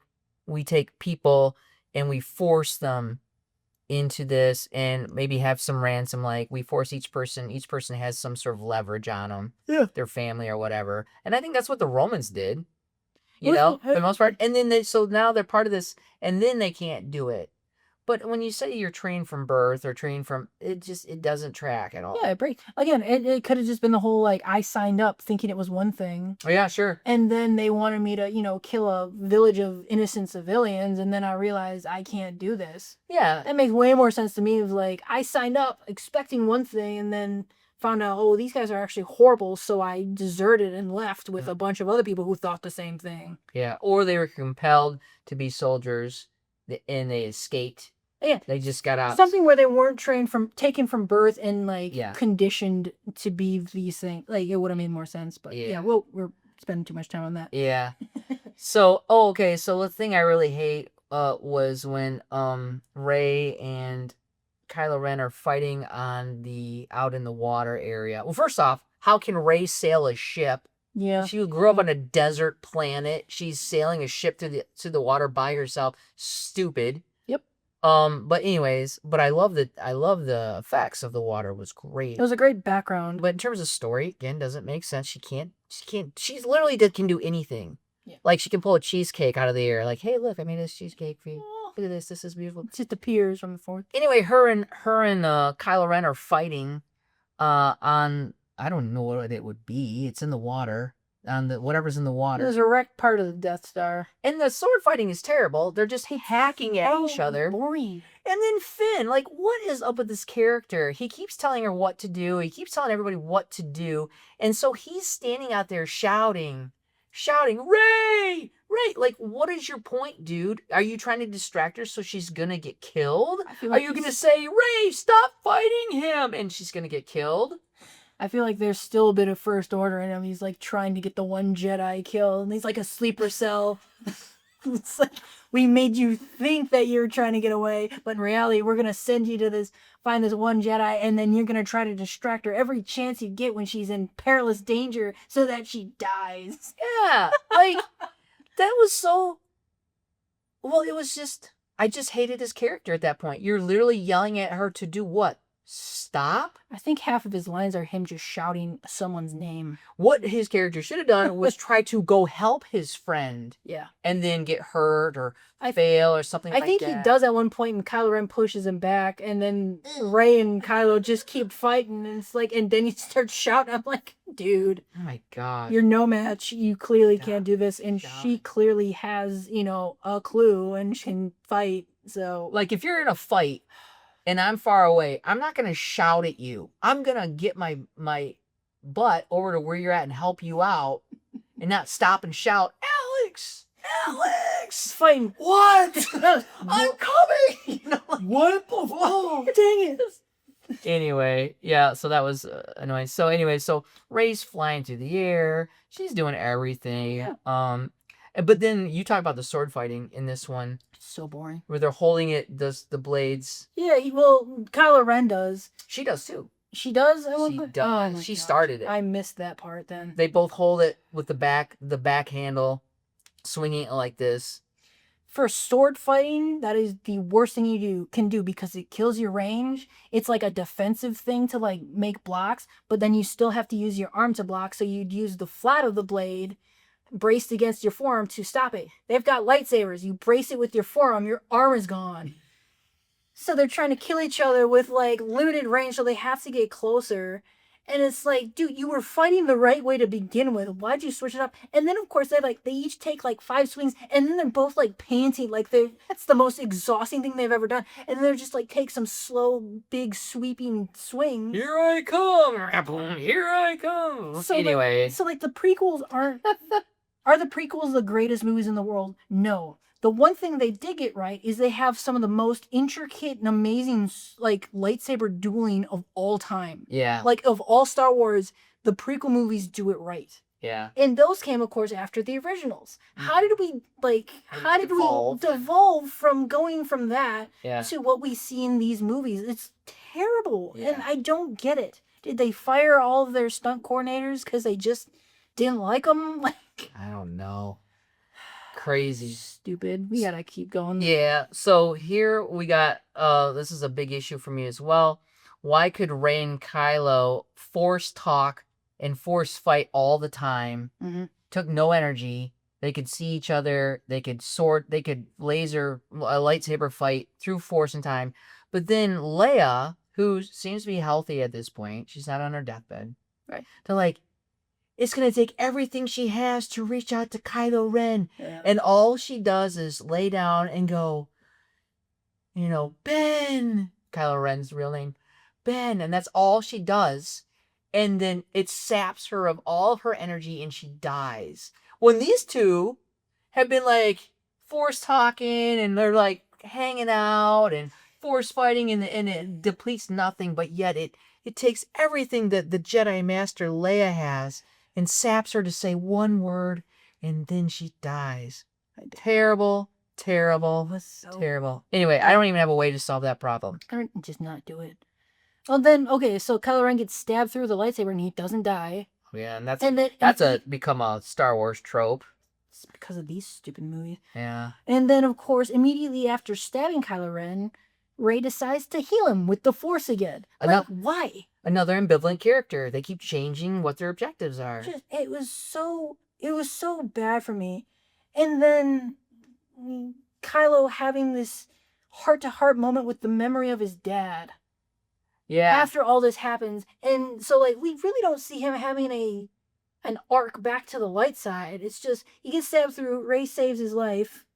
people, and we force them into this, and maybe have some ransom, like we force each person has some sort of leverage on them. Yeah. Their family or whatever. And I think that's what the Romans did. For the most part. And then now they're part of this, and then they can't do it. But when you say you're trained from birth or trained from, it doesn't track at all. Yeah, it breaks. Again, it could have just been the whole, like, I signed up thinking it was one thing. Oh, yeah, sure. And then they wanted me to, kill a village of innocent civilians. And then I realized I can't do this. Yeah. That makes way more sense to me. Of like, I signed up expecting one thing and then found out, oh, these guys are actually horrible. So I deserted and left with a bunch of other people who thought the same thing. Yeah. Or they were compelled to be soldiers and they escaped. Yeah. They just got out. Something where they weren't taken from birth and Yeah. conditioned to be these things. Like, it would have made more sense. But Yeah. we're spending too much time on that. Yeah. So, okay. So the thing I really hate was when Rey and Kylo Ren are fighting out in the water area. Well, first off, how can Rey sail a ship? Yeah. She grew up on a desert planet. She's sailing a ship through the water by herself. Stupid. Yep. But anyways, I love the effects of the water was great. It was a great background. But in terms of story, again, doesn't make sense. She's literally can do anything. Yeah. Like she can pull a cheesecake out of the air. Like, hey, look, I made this cheesecake for you. Look at this. This is beautiful. It just appears from the fourth. Anyway, her and Kylo Ren are fighting on, I don't know what it would be. It's in the water. On whatever's in the water. There's a wrecked part of the Death Star. And the sword fighting is terrible. They're just hacking at each other. Boring. And then Finn, like, what is up with this character? He keeps telling her what to do. He keeps telling everybody what to do. And so he's standing out there shouting, Rey! Rey! Like, what is your point, dude? Are you trying to distract her so she's gonna get killed? Are you gonna say, Rey, stop fighting him? And she's gonna get killed? I feel like there's still a bit of First Order in him. He's like trying to get the one Jedi killed, and he's like a sleeper cell. It's like, we made you think that you're trying to get away, but in reality, we're gonna send you to find this one Jedi, and then you're gonna try to distract her every chance you get when she's in perilous danger, so that she dies. Yeah, like that was so. Well, it was just. I just hated his character at that point. You're literally yelling at her to do what? Stop? I think half of his lines are him just shouting someone's name. What his character should have done was try to go help his friend. Yeah. And then get hurt or fail or something like that. I think he does at one point, and Kylo Ren pushes him back, and then Rey and Kylo just keep fighting, and it's like, and then he starts shouting. I'm like, dude. Oh my God. You're no match. You clearly can't do this. And she clearly has, a clue and she can fight. So, like, if you're in a fight and I'm far away, I'm not going to shout at you. I'm going to get my butt over to where you're at and help you out and not stop and shout, Alex! Alex! Fighting. What? I'm coming! What? Oh, dang it. Anyway, yeah, so that was annoying. So anyway, so Rey's flying through the air. She's doing everything. Yeah. But then you talk about the sword fighting in this one. So boring. Where they're holding the blades. Yeah, Kylo Ren does. She does too. She does? She does. Oh, she started it. I missed that part then. They both hold it with the back handle, swinging it like this. For sword fighting, that is the worst thing you can do because it kills your range. It's like a defensive thing to like make blocks, but then you still have to use your arm to block, so you'd use the flat of the blade braced against your forearm to stop it. They've got lightsabers. You brace it with your forearm, your arm is gone. So they're trying to kill each other with like limited range, so they have to get closer. And it's like, dude, you were fighting the right way to begin with. Why'd you switch it up? And then of course they each take like 5 swings, and then they're both like panting, like that's the most exhausting thing they've ever done. And they're just like take some slow, big, sweeping swings. Here I come, here I come. So anyway, the prequels are the prequels the greatest movies in the world? No. The one thing they did get right is they have some of the most intricate and amazing like lightsaber dueling of all time. Yeah. Like of all Star Wars, the prequel movies do it right. Yeah. And those came, of course, after the originals. How did we devolve from going from that to what we see in these movies? It's terrible. Yeah. And I don't get it. Did they fire all of their stunt coordinators because they just didn't like them? I don't know. Crazy. Stupid. We gotta keep going. Yeah. So here we got, this is a big issue for me as well. Why could Rey and Kylo force talk and force fight all the time? Mm-hmm. Took no energy. They could see each other. They could laser a lightsaber fight through force and time. But then Leia, who seems to be healthy at this point, she's not on her deathbed. Right. They're like, it's going to take everything she has to reach out to Kylo Ren. Yeah. And all she does is lay down and go, Ben. Kylo Ren's real name. Ben. And that's all she does. And then it saps her of all of her energy and she dies. When these two have been like force talking and they're like hanging out and force fighting and it depletes nothing, but yet it takes everything that the Jedi Master Leia has and saps her to say one word and then she dies. Terrible, terrible, terrible. Anyway, I don't even have a way to solve that problem. Just not do it. Well, then, okay, so Kylo Ren gets stabbed through the lightsaber and he doesn't die. Yeah, and that's become a Star Wars trope. It's because of these stupid movies. Yeah. And then, of course, immediately after stabbing Kylo Ren, Rey decides to heal him with the Force again. Why? Another ambivalent character. They keep changing what their objectives are. It was so bad for me. And then Kylo having this heart-to-heart moment with the memory of his dad. Yeah. After all this happens, and so we really don't see him having an arc back to the light side. It's just he gets stabbed through. Rey saves his life,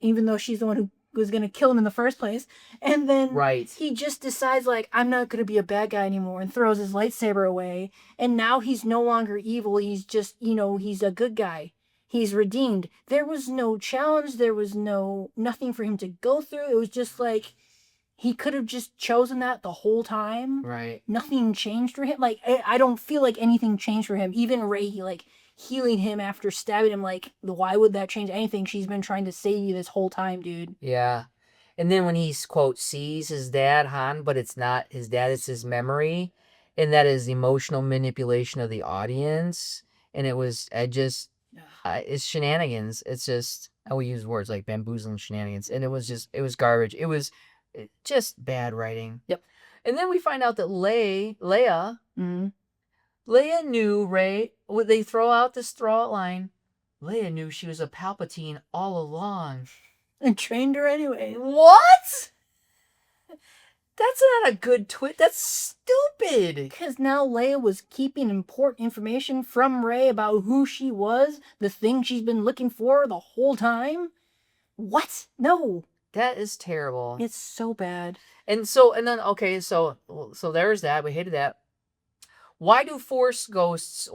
even though she's the one who was gonna kill him in the first place. And then he just decides I'm not gonna be a bad guy anymore and throws his lightsaber away. And now he's no longer evil. He's just he's a good guy. He's redeemed. There was no challenge. There was nothing for him to go through. It was just he could have just chosen that the whole time. Right. Nothing changed for him. I don't feel like anything changed for him. Even Rey, healing him after stabbing him, why would that change anything? She's been trying to save you this whole time, dude. Yeah. And then when he, quote, sees his dad, Han, but it's not his dad, it's his memory. And that is emotional manipulation of the audience. And it's shenanigans. It's just, I will use words like bamboozling shenanigans. And it was garbage. It was just bad writing. Yep. And then we find out that Leia knew Rey. They throw out this throw-out line. Leia knew she was a Palpatine all along. And trained her anyway. What? That's not a good twist. That's stupid. Because now Leia was keeping important information from Rey about who she was, the thing she's been looking for the whole time. What? No. That is terrible. It's so bad. And then there's that. We hated that. Why don't Force Ghosts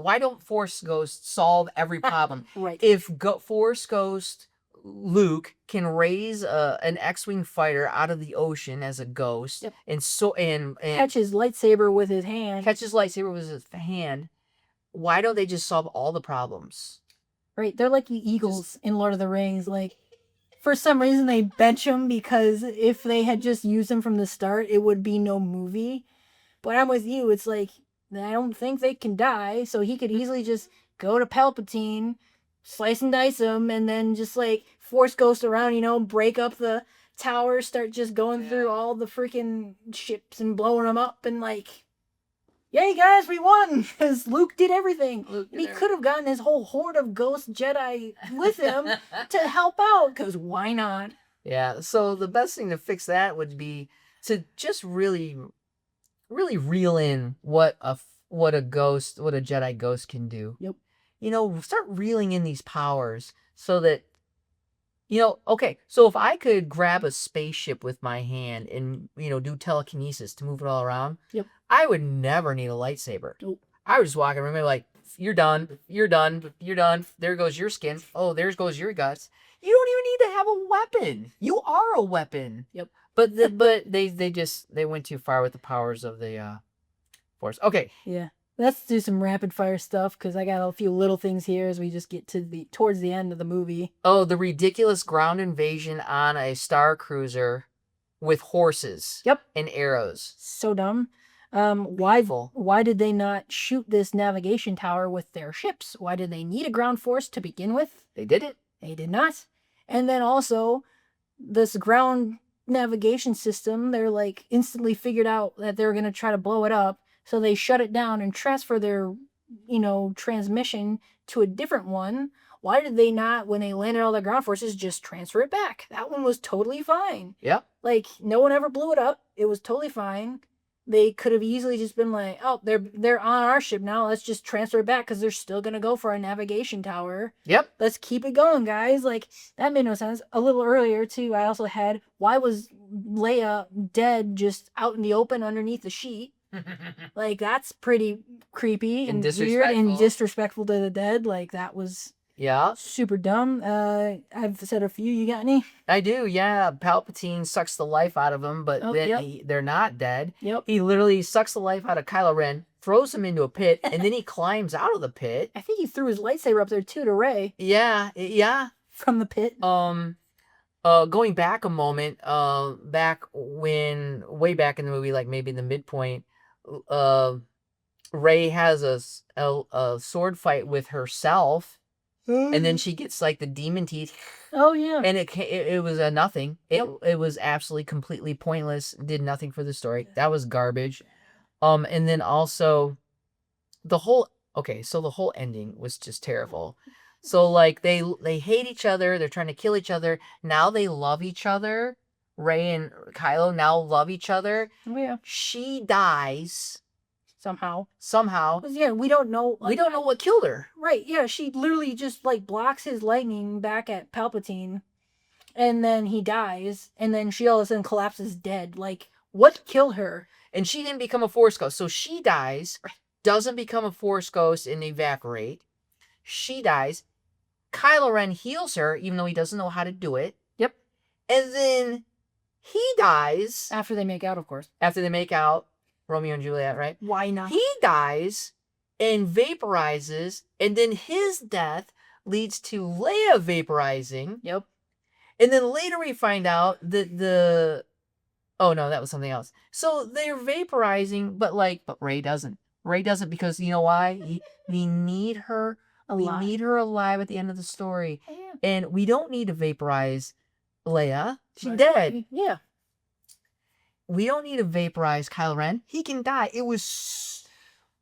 solve every problem? Right. If Force Ghost Luke can raise an X-wing fighter out of the ocean as a ghost, yep. and catch his lightsaber with his hand. Why don't they just solve all the problems? Right. They're like the Eagles in Lord of the Rings. For some reason, they bench him because if they had just used him from the start, it would be no movie. But I'm with you. It's I don't think they can die, so he could easily just go to Palpatine, slice and dice him, and then just Force Ghost around, break up the tower, start just going through all the freaking ships and blowing them up, and yay guys, we won! Because Luke did everything. He could have gotten his whole horde of ghost Jedi with him to help out, because why not? Yeah, so the best thing to fix that would be to just really, really reel in what a Jedi ghost can do. Yep. Start reeling in these powers so that, okay, so if I could grab a spaceship with my hand and, do telekinesis to move it all around, yep. I would never need a lightsaber. Nope. I would just walk around you're done, you're done, you're done. There goes your skin. Oh, there goes your guts. You don't even need to have a weapon. You are a weapon. Yep. But they went too far with the powers of the Force. Okay. Yeah. Let's do some rapid fire stuff because I got a few little things here as we just get to towards the end of the movie. Oh, the ridiculous ground invasion on a Star Cruiser with horses. Yep. And arrows. So dumb. Why did they not shoot this navigation tower with their ships? Why did they need a ground force to begin with? They didn't. They did not. And then also, this ground navigation system, they're instantly figured out that they're going to try to blow it up. So they shut it down and transfer their, transmission to a different one. why did they not, when they landed all their ground forces, just transfer it back? That one was totally fine. Yep. Like, no one ever blew it up. It was totally fine. They could have easily just been like, oh, they're on our ship now. Let's just transfer it back because they're still going to go for a navigation tower. Yep. Let's keep it going, guys. Like, that made no sense. A little earlier, too, I also had, why was Leia dead just out in the open underneath the sheet? Like, that's pretty creepy and weird and disrespectful to the dead. Like, that was super dumb. I've said a few. You got any? I do, yeah. Palpatine sucks the life out of them, but they're not dead. Yep. He literally sucks the life out of Kylo Ren, throws him into a pit, and then he climbs out of the pit. I think he threw his lightsaber up there, too, to Rey. Yeah. From the pit. Going back a moment, way back in the movie, like maybe the midpoint, Rey has a sword fight with herself, and then she gets like the demon teeth. Oh yeah. And it was a nothing. It was absolutely completely pointless. Did nothing for the story. That was garbage. And then also the whole ending was just terrible. So like they hate each other, they're trying to kill each other. Now they love each other. Rey and Kylo now love each other. Oh yeah. She dies somehow. Yeah, we don't know. We don't know what killed her. Right, yeah, she literally just like blocks his lightning back at Palpatine, and then he dies, and then she all of a sudden collapses dead. Like, what killed her? And she didn't become a Force ghost, so she dies, doesn't become a Force ghost and evaporate. She dies. Kylo Ren heals her, even though he doesn't know how to do it. Yep. And then he dies. After they make out, of course. After they make out. Romeo and Juliet, right? Why not? He dies and vaporizes, and then his death leads to Leia vaporizing. Yep. And then later we find out that oh no, that was something else. So they're vaporizing, but Rey doesn't. Rey doesn't because you know why? We need her alive. We need her alive at the end of the story. Yeah. And we don't need to vaporize Leia. She's dead. Yeah. We don't need to vaporize Kylo Ren. He can die. It was...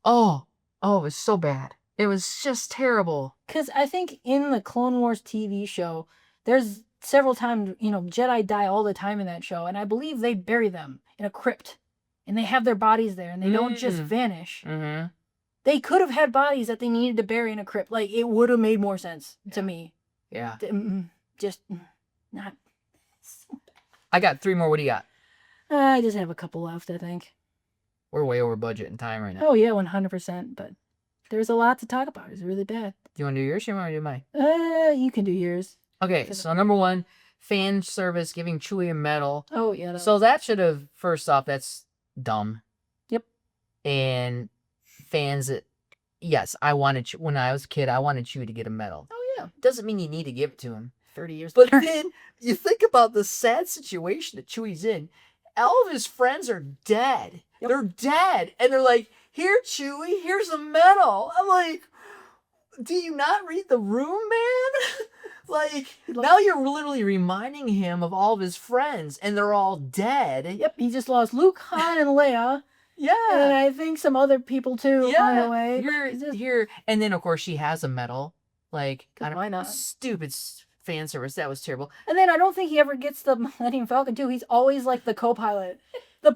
it was so bad. It was just terrible. Because I think in the Clone Wars TV show, there's several times, Jedi die all the time in that show. And I believe they bury them in a crypt. And they have their bodies there. And they don't just vanish. Mm-hmm. They could have had bodies that they needed to bury in a crypt. Like, it would have made more sense to me. Yeah. Just not... I got 3 more. What do you got? I just have a couple left, I think. We're way over budget and time right now. Oh, yeah, 100%. But there's a lot to talk about. It's really bad. Do you want to do yours or you want to do mine? You can do yours. Okay, so number 1, fan service giving Chewie a medal. Oh, yeah. So that should have, first off, that's dumb. Yep. And fans, yes, when I was a kid, I wanted Chewie to get a medal. Oh, yeah. Doesn't mean you need to give it to him. 30 years But later. then you think about the sad situation that Chewie's in. All of his friends are dead. Yep. They're dead. And they're like, here, Chewie, here's a medal. I'm like, do you not read the room, man? Now you're literally reminding him of all of his friends, and they're all dead. Yep, he just lost Luke, Han, and Leia. Yeah. And I think some other people, too, by the way. Here. And then, of course, she has a medal. Why not? Stupid fan service. That was terrible. And then I don't think he ever gets the Millennium Falcon, too. He's always, the co-pilot.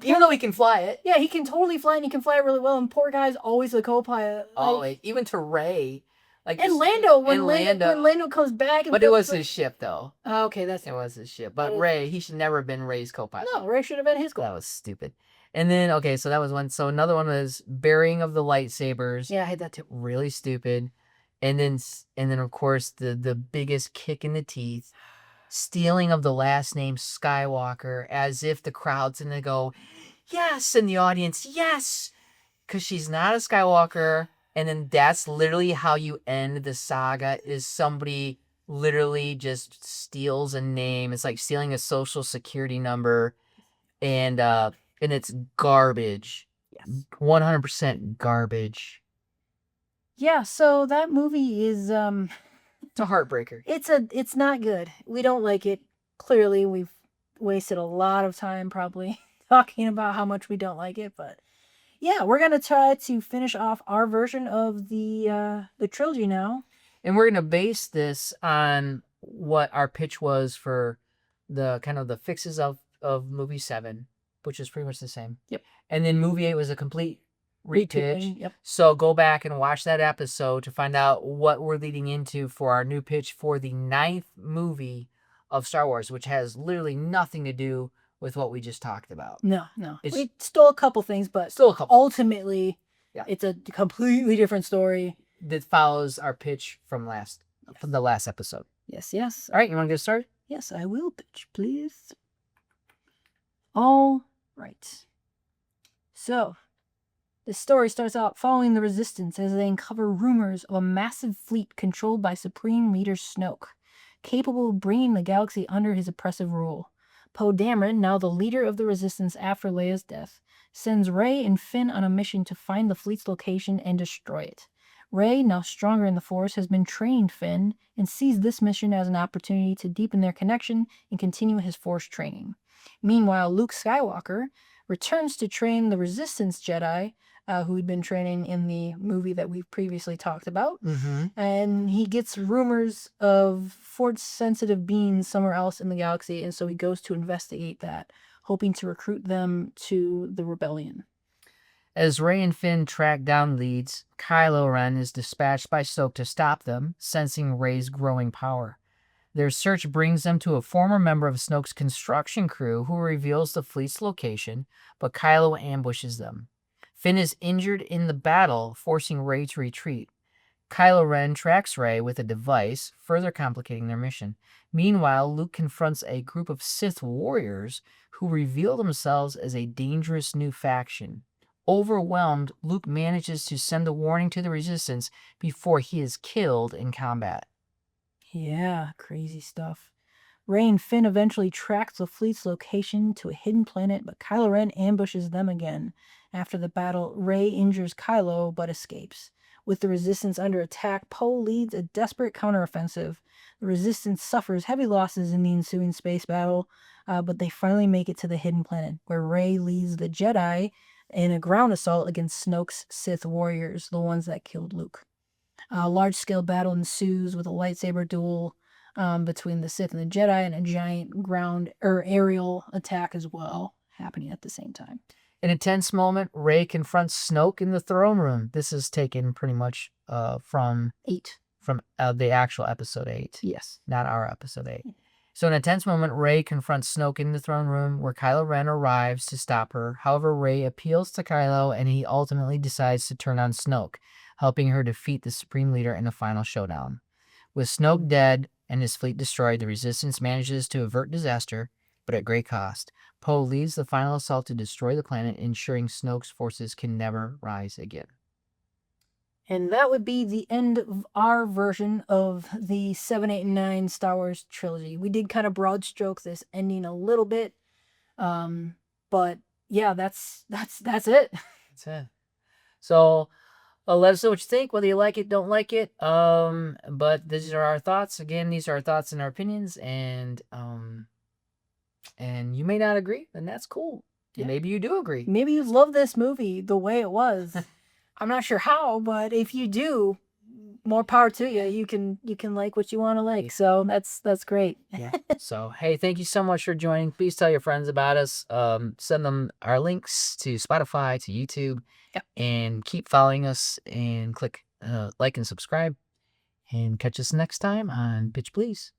Even though he can fly it. Yeah, he can totally fly, and he can fly it really well, and poor guy's always the co-pilot. Always. Even to Rey. And Lando, when Lando comes back. But it was his ship, though. Oh, okay, it was his ship. But Rey, he should never have been Rey's co-pilot. No, Rey should have been his co-pilot. That was stupid. And then, okay, so that was one. So another one was burying of the lightsabers. Yeah, I had that too. Really stupid. And then of course, the biggest kick in the teeth. Stealing of the last name Skywalker, as if the crowd's gonna go, yes, in the audience, yes! Because she's not a Skywalker. And then that's literally how you end the saga, is somebody literally just steals a name. It's like stealing a social security number. And it's garbage. Yes. 100% garbage. Yeah, so that movie is it's a heartbreaker. It's not good. We don't like it. Clearly, we've wasted a lot of time probably talking about how much we don't like it, but yeah, we're gonna try to finish off our version of the trilogy now. And we're gonna base this on what our pitch was for the kind of the fixes of movie 7, which is pretty much the same. Yep. And then movie 8 was a complete repitch. Yep. So go back and watch that episode to find out what we're leading into for our new pitch for the 9th movie of Star Wars, which has literally nothing to do with what we just talked about. No. It's We stole a couple things, but still a couple ultimately, Yeah. it's a completely different story. that follows our pitch from the last episode. Yes. All right, you want to get started? Yes, I will pitch, please. All right. So, the story starts out following the Resistance as they uncover rumors of a massive fleet controlled by Supreme Leader Snoke, capable of bringing the galaxy under his oppressive rule. Poe Dameron, now the leader of the Resistance after Leia's death, sends Rey and Finn on a mission to find the fleet's location and destroy it. Rey, now stronger in the Force, has been training Finn and sees this mission as an opportunity to deepen their connection and continue his Force training. Meanwhile, Luke Skywalker returns to train the Resistance Jedi, who he'd been training in the movie that we've previously talked about. Mm-hmm. And he gets rumors of Force-sensitive beings somewhere else in the galaxy, and so he goes to investigate that, hoping to recruit them to the rebellion. As Rey and Finn track down leads, Kylo Ren is dispatched by Snoke to stop them, sensing Rey's growing power. Their search brings them to a former member of Snoke's construction crew who reveals the fleet's location, but Kylo ambushes them. Finn is injured in the battle, forcing Rey to retreat. Kylo Ren tracks Rey with a device, further complicating their mission. Meanwhile, Luke confronts a group of Sith warriors who reveal themselves as a dangerous new faction. Overwhelmed, Luke manages to send a warning to the Resistance before he is killed in combat. Yeah, crazy stuff. Rey and Finn eventually track the fleet's location to a hidden planet, but Kylo Ren ambushes them again. After the battle, Rey injures Kylo but escapes. With the Resistance under attack, Poe leads a desperate counteroffensive. The Resistance suffers heavy losses in the ensuing space battle, but they finally make it to the hidden planet, where Rey leads the Jedi in a ground assault against Snoke's Sith warriors, the ones that killed Luke. A large-scale battle ensues with a lightsaber duel between the Sith and the Jedi, and a giant aerial attack as well happening at the same time. In a tense moment, Rey confronts Snoke in the throne room. This is taken pretty much from 8. From the actual episode 8. Yes. Not our episode 8. So in a tense moment, Rey confronts Snoke in the throne room where Kylo Ren arrives to stop her. However, Rey appeals to Kylo and he ultimately decides to turn on Snoke, helping her defeat the Supreme Leader in a final showdown. With Snoke dead and his fleet destroyed, the Resistance manages to avert disaster, but at great cost. Poe leads the final assault to destroy the planet, ensuring Snoke's forces can never rise again. And that would be the end of our version of the 7, 8, and 9 Star Wars trilogy. We did kind of broad stroke this ending a little bit. But yeah, that's it. That's it. So let us know what you think, whether you like it, don't like it. But these are our thoughts. Again, these are our thoughts and our opinions, and you may not agree, and that's cool. Yeah. Maybe you do agree. Maybe you love this movie the way it was. I'm not sure how, but if you do, more power to you. You can like what you want to like. So that's great. Yeah. So hey, thank you so much for joining. Please tell your friends about us. Send them our links to Spotify, to YouTube. Yep. And keep following us and click like and subscribe. And catch us next time on Bitch Please.